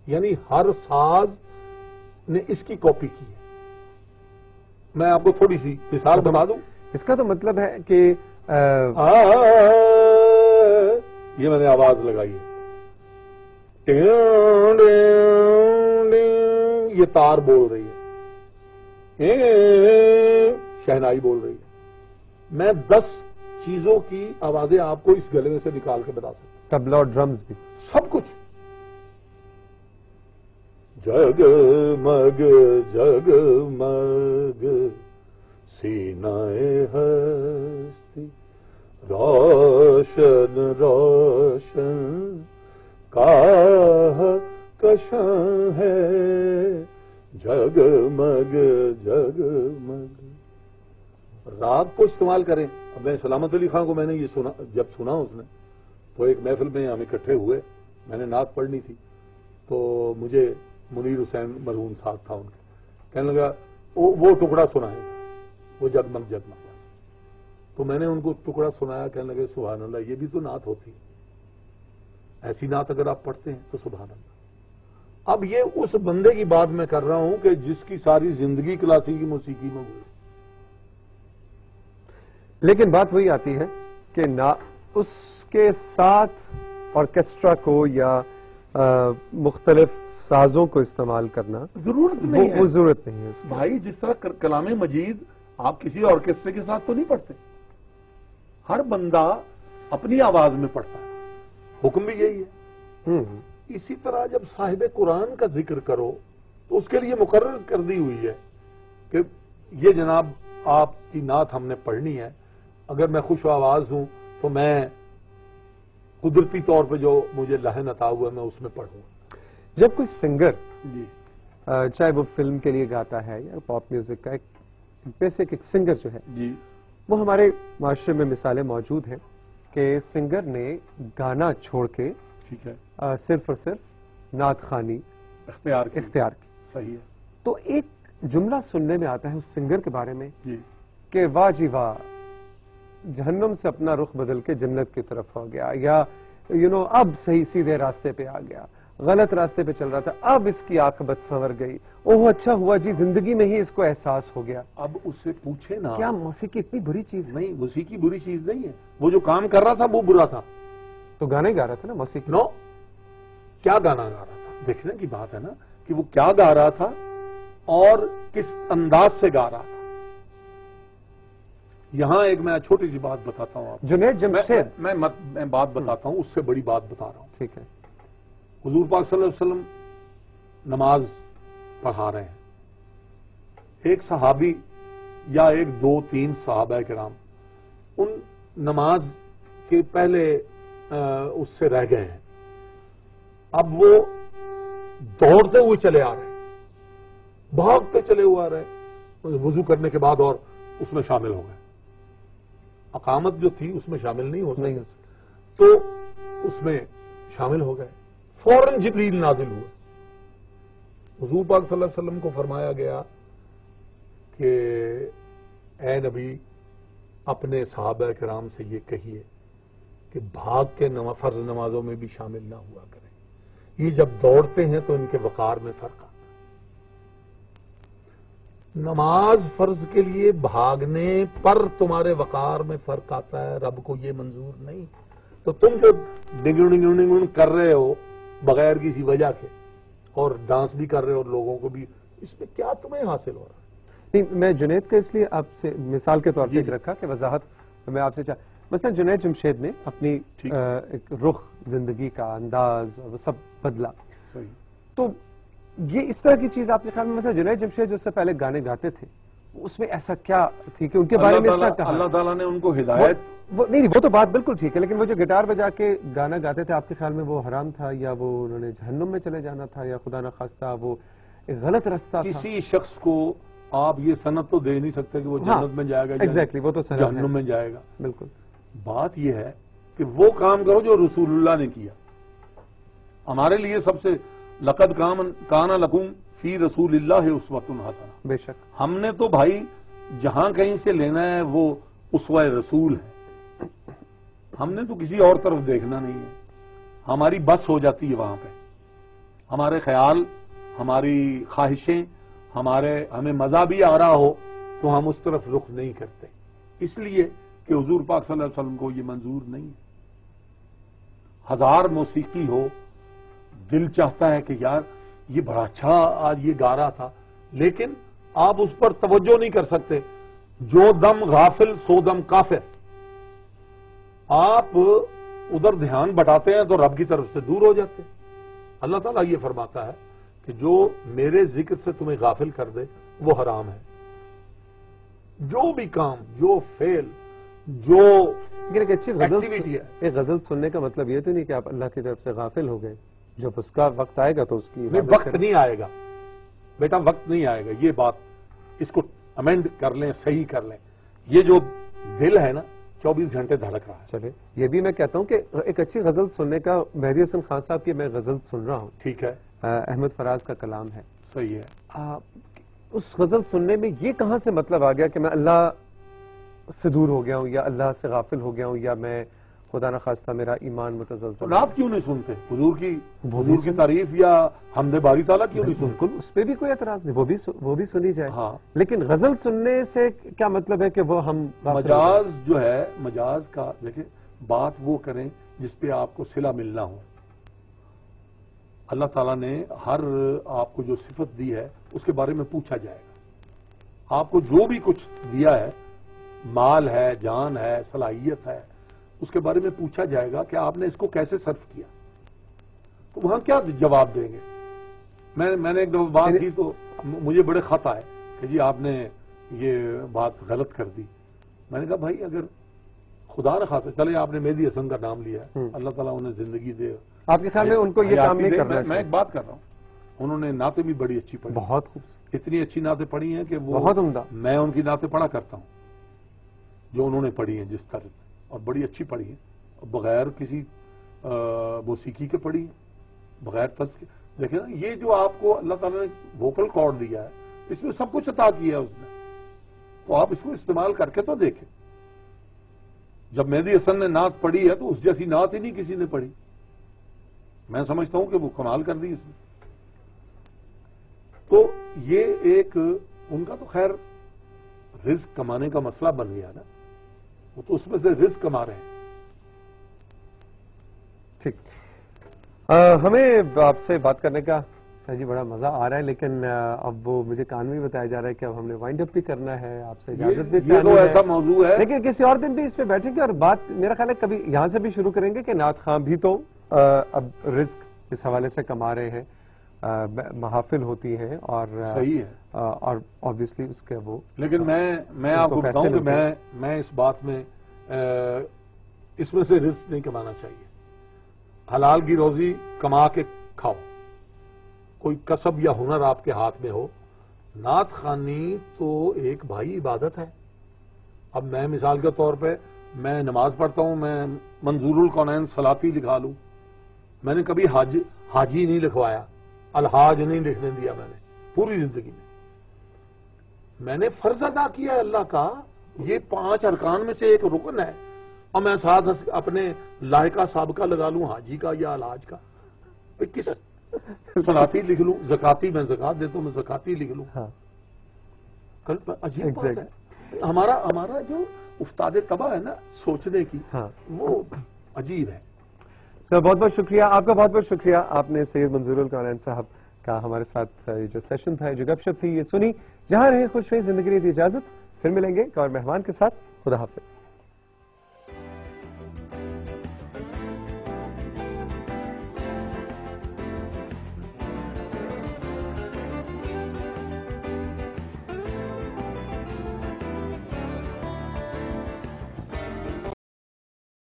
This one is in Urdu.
یعنی ہر ساز نے اس کی کاپی کی ہے. میں آپ کو تھوڑی سی مثال بتا دوں. اس کا تو مطلب ہے کہ یہ میں نے آواز لگائی ہے, یہ تار بول رہی ہے, شہنائی بول رہی ہے. میں 10 چیزوں کی آوازیں آپ کو اس گلے میں سے نکال کے بتا سکتا ہوں. تبلا اور ڈرمز بھی سب کچھ. جگ مگ جگ مگ سینائے ہستی روشن روشن کاہ کشاں ہے جگ مگ جگ مگ. راگ کو استعمال کریں. اب میں سلامت علی خان کو میں نے یہ سنا, جب سنا اس نے تو ایک محفل میں ہم اکٹھے ہوئے, میں نے نعت پڑھنی تھی تو مجھے منیر حسین مرحوم ساتھ تھا ان کے, کہنے لگا وہ ٹکڑا سنائے, وہ جگمگ جگمگ. تو میں نے ان کو ٹکڑا سنایا, کہنے لگے سبحان اللہ, یہ بھی تو نعت ہوتی ہے, ایسی نعت اگر آپ پڑھتے ہیں تو سبحان اللہ. اب یہ اس بندے کی بات میں کر رہا ہوں کہ جس کی ساری زندگی کلاسیکی موسیقی میں ہوئی. لیکن بات وہی آتی ہے کہ اس کے ساتھ آرکیسٹرا کو یا مختلف سازوں کو استعمال کرنا ضرورت نہیں ہے. وہ ضرورت نہیں ہے اس کی. بھائی جس طرح کلام مجید آپ کسی آرکیسٹرے کے ساتھ تو نہیں پڑھتے, ہر بندہ اپنی آواز میں پڑھتا ہے, حکم بھی یہی ہے. اسی طرح جب صاحب قرآن کا ذکر کرو تو اس کے لیے مقرر کر دی ہوئی ہے کہ یہ جناب آپ کی نعت ہم نے پڑھنی ہے, اگر میں خوش آواز ہوں تو میں قدرتی طور پہ جو مجھے لحن عطا ہوا میں اس میں پڑھوں. جب کوئی سنگر جی چاہے وہ فلم کے لیے گاتا ہے یا پاپ میوزک کا, ایک بیسک ایک سنگر جو ہے جی, وہ ہمارے معاشرے میں مثالیں موجود ہیں کہ سنگر نے گانا چھوڑ کے ٹھیک ہے صرف اور صرف نعت خوانی اختیار کی. صحیح ہے. تو ایک جملہ سننے میں آتا ہے اس سنگر کے بارے میں جی کہ واہ جی واہ, جہنم سے اپنا رخ بدل کے جنت کی طرف ہو گیا, یا اب صحیح سیدھے راستے پہ آ گیا, غلط راستے پہ چل رہا تھا اب اس کی عاقبت سنور گئی, اوہ اچھا ہوا جی زندگی میں ہی اس کو احساس ہو گیا. اب اس سے پوچھے نا, کیا موسیقی اتنی بری چیز نہیں, موسیقی بری چیز نہیں ہے. وہ جو کام کر رہا تھا وہ برا تھا, تو گانے گا رہا تھا نا موسیقی. نو, کیا گانا گا رہا تھا دیکھنے کی بات ہے نا, کہ وہ کیا گا رہا تھا اور کس انداز سے گا رہا تھا. یہاں ایک میں چھوٹی سی بات بتاتا ہوں آپ, جنید جمشید, میں بات بتاتا ہوں, اس سے بڑی بات بتا رہا ہوں. ٹھیک ہے. حضور پاک صلی اللہ علیہ وسلم نماز پڑھا رہے ہیں, ایک صحابی یا ایک 2-3 صحابہ کرام ان نماز کے پہلے اس سے رہ گئے ہیں. اب وہ دوڑتے ہوئے چلے آ رہے ہیں, بھاگتے چلے ہوئے آ رہے ہیں, وضو کرنے کے بعد اور اس میں شامل ہو گئے. اقامت جو تھی اس میں شامل نہیں ہو سکے, تو اس میں شامل ہو گئے. فوراً جبریل نازل ہوئے. حضور پاک صلی اللہ علیہ وسلم کو فرمایا گیا کہ اے نبی اپنے صحابہ کرام سے یہ کہیے کہ بھاگ کے فرض نمازوں میں بھی شامل نہ ہوا کریں, یہ جب دوڑتے ہیں تو ان کے وقار میں فرق آتا ہے. نماز فرض کے لیے بھاگنے پر تمہارے وقار میں فرق آتا ہے, رب کو یہ منظور نہیں. تو تم جو ڈنگن کر رہے ہو بغیر کسی وجہ کے, اور ڈانس بھی کر رہے ہو اور لوگوں کو بھی, اس میں کیا تمہیں حاصل ہو رہا ہے؟ نہیں, میں جنید کا اس لیے آپ سے مثال کے طور پہ رکھا کہ وضاحت میں آپ سے مثلا جنید جمشید نے اپنی ایک رخ زندگی کا انداز وہ سب بدلا. تو یہ اس طرح کی چیز آپ کے خیال میں, مثلا جنید جمشید جو اس سے پہلے گانے گاتے تھے اس میں ایسا کیا تھی کہ ان کے بارے میں ایسا کہا اللہ تعالیٰ نے ان کو ہدایت, نہیں وہ تو بات بالکل ٹھیک ہے, لیکن وہ جو گٹار بجا کے گانا گاتے تھے آپ کے خیال میں وہ حرام تھا, یا وہ انہوں نے جہنم میں چلے جانا تھا, یا خدا نخواستہ وہ ایک غلط رستہ تھا؟ کسی شخص کو آپ یہ سند تو دے نہیں سکتے کہ وہ جنت میں جائے گا, ایگزیکٹلی وہ تو جہنم میں جائے گا. بالکل. بات یہ ہے کہ وہ کام کرو جو رسول اللہ نے کیا. ہمارے لیے سب سے لقد کان لکم فی رسول اللہ اسوۃ حسنہ, بے شک ہم نے تو بھائی جہاں کہیں سے لینا ہے وہ اسوہ رسول ہے, ہم نے تو کسی اور طرف دیکھنا نہیں ہے, ہماری بس ہو جاتی ہے وہاں پہ. ہمارے خیال، ہماری خواہشیں، ہمیں مزہ بھی آ رہا ہو تو ہم اس طرف رخ نہیں کرتے، اس لیے کہ حضور پاک صلی اللہ علیہ وسلم کو یہ منظور نہیں ہے۔ ہزار موسیقی ہو، دل چاہتا ہے کہ یار یہ بڑا اچھا آج یہ گا رہا تھا، لیکن آپ اس پر توجہ نہیں کر سکتے۔ جو دم غافل سو دم کافر، آپ ادھر دھیان بٹاتے ہیں تو رب کی طرف سے دور ہو جاتے ہیں۔ اللہ تعالیٰ یہ فرماتا ہے کہ جو میرے ذکر سے تمہیں غافل کر دے وہ حرام ہے۔ جو بھی کام، جو فعل، جو لیکن ایک اچھی ایکٹیویٹی ہے، ایک غزل سننے کا مطلب یہ تو نہیں کہ آپ اللہ کی طرف سے غافل ہو گئے، جب اس کا وقت آئے گا تو اس کی وقت نہیں آئے گا بیٹا، وقت نہیں آئے گا۔ یہ بات اس کو امینڈ کر لیں، صحیح کر لیں۔ یہ جو دل ہے نا 24 گھنٹے دھڑک رہا ہے۔ چلے یہ بھی میں کہتا ہوں کہ ایک اچھی غزل سننے کا، مہدی حسن خان صاحب کی میں غزل سن رہا ہوں، ٹھیک ہے، احمد فراز کا کلام ہے، صحیح ہے۔ اس غزل سننے میں یہ کہاں سے مطلب آ گیا کہ میں اللہ سے دور ہو گیا ہوں یا اللہ سے غافل ہو گیا ہوں یا میں خدا نخواستہ میرا ایمان متزلزل؟ آپ کیوں نہیں سنتے حضور کی تعریف یا حمد باری تعالیٰ کیوں نہیں سنتے؟ بالکل، اس پہ بھی کوئی اعتراض نہیں، وہ بھی سنی جائے، ہاں، لیکن غزل سننے سے کیا مطلب ہے کہ وہ ہم مجاز جو ہے، مجاز کا دیکھیں، بات وہ کریں جس پہ آپ کو صلہ ملنا ہو۔ اللہ تعالیٰ نے ہر آپ کو جو صفت دی ہے اس کے بارے میں پوچھا جائے گا۔ آپ کو جو بھی کچھ دیا ہے، مال ہے، جان ہے، صلاحیت ہے، اس کے بارے میں پوچھا جائے گا کہ آپ نے اس کو کیسے صرف کیا، تو وہاں کیا جواب دیں گے؟ میں نے ایک دفعہ بات کی تو مجھے بڑے خط آئے کہ جی آپ نے یہ بات غلط کر دی۔ میں نے کہا بھائی اگر خدا نخواستہ، چلے آپ نے مہدی حسن کا نام لیا ہے، اللہ تعالیٰ انہیں زندگی دے، آپ کے خیال میں ان کو یہ کام نہیں کرنا میں ایک بات کر رہا ہوں، انہوں نے نعتیں بھی بڑی اچھی پڑھی، بہت خوبصورت، اتنی اچھی نعتیں پڑھی ہیں کہ وہ بہت عمدہ، میں ان کی نعتیں پڑھا کرتا ہوں جو انہوں نے پڑھی ہیں جس طرح سے، اور بڑی اچھی پڑھی ہیں، بغیر کسی موسیقی کے پڑھی ہیں، بغیر طرز کے۔ دیکھیں نا، یہ جو آپ کو اللہ تعالیٰ نے ووکل کارڈ دیا ہے، اس میں سب کچھ عطا کیا ہے اس نے، تو آپ اس کو استعمال کر کے تو دیکھیں۔ جب مہدی حسن نے نعت پڑھی ہے تو اس جیسی نعت ہی نہیں کسی نے پڑھی، میں سمجھتا ہوں کہ وہ کمال کر دی اس نے۔ تو یہ ایک ان کا تو خیر رزق کمانے کا مسئلہ بن گیا نا، وہ تو اس میں سے رزق کما رہے ہیں۔ ٹھیک، ہمیں آپ سے بات کرنے کا جی بڑا مزہ آ رہا ہے، لیکن اب وہ مجھے کان میں بتایا جا رہا ہے کہ اب ہم نے وائنڈ اپ بھی کرنا ہے، آپ سے اجازت بھی یہ تو ایسا موضوع ہے، لیکن کسی اور دن بھی اس پہ بیٹھیں گے اور بات میرا خیال ہے کبھی یہاں سے بھی شروع کریں گے کہ نعت خواں بھی تو اب رزق اس حوالے سے کما رہے ہیں، محافل ہوتی ہیں اور صحیح ہے، اور obviously اس کے وہ، لیکن میں آپ کو بتاؤں کہ میں اس بات میں اس میں سے رزق نہیں کمانا چاہیے۔ حلال کی روزی کما کے کھاؤ، کوئی کسب یا ہنر آپ کے ہاتھ میں ہو۔ نعت خوانی تو ایک بھائی عبادت ہے۔ اب میں مثال کے طور پہ میں نماز پڑھتا ہوں، میں منظور الکونین صلاتی لکھا لوں، میں نے کبھی حاجی نہیں لکھوایا، الحاج نہیں لکھنے دیا میں نے پوری زندگی میں نے فرض ادا کیا ہے اللہ کا، یہ 5 ارکان میں سے ایک رکن ہے، اور میں ساتھ اپنے لائقہ سابقہ لگا لوں حاجی کا یا الحاج کا، کس صلاتی لکھ لوں، زکاتی میں زکات دیتا ہوں، میں زکاتی لکھ لوں۔ کل عجیب بات ہے، ہمارا جو استاد طبع ہے نا سوچنے کی، وہ عجیب ہے۔ سر بہت بہت شکریہ آپ کا، بہت بہت شکریہ آپ نے سید منظور الکونین صاحب کا ہمارے ساتھ جو سیشن تھا، جو گپ شپ تھی، یہ سنی۔ جہاں رہے خوش رہے، زندگی رہی، اجازت، پھر ملیں گے ایک اور مہمان کے ساتھ۔ خدا حافظ۔